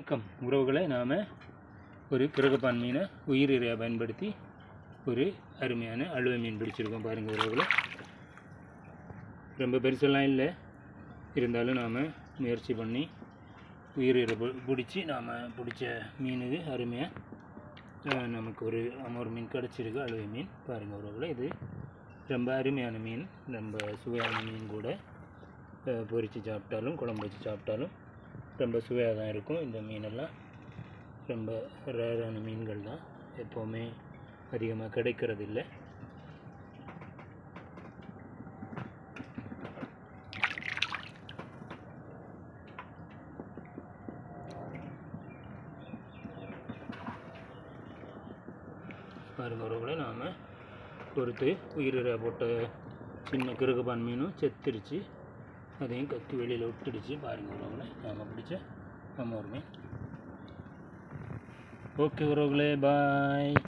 வணக்கம் உறவுகளை, நாம் ஒரு கிரகப்பான் மீனை உயிரிரையாக பயன்படுத்தி ஒரு அருமையான அழுவை மீன் பிடிச்சிருக்கோம். பாருங்கள் உறவுகளை, ரொம்ப பெருசெல்லாம் இல்லை, இருந்தாலும் நாம் முயற்சி பண்ணி உயிரிரை பிடிச்சி நாம் பிடிச்ச மீனுக்கு அருமையாக நமக்கு ஒரு அமோர் மீன் கிடச்சிருக்கு, அழுவை மீன். பாருங்கள் உறவுகளை, இது ரொம்ப அருமையான மீன், ரொம்ப சுவையான மீன் கூட. பொரித்து சாப்பிட்டாலும் குழம்பு வச்சு சாப்பிட்டாலும் ரொம்ப சுவையாக தான் இருக்கும். இந்த மீனெல்லாம் ரொம்ப ரேரான மீன்கள் தான், எப்போவுமே அதிகமாக கிடைக்கிறது இல்லை. பாருங்க உறவுகளை, நாம் பொறுத்து உயிரிழ போட்ட சின்ன கிறுகுப்பான் மீனும் செத்துருச்சு, அதையும் கக்கி வெளியில் விட்டுடுச்சு. பாருங்கள் உறவுகளை, நாம் பிடிச்ச அமோர் மீன். ஓகே உறவுகளே, பாய்.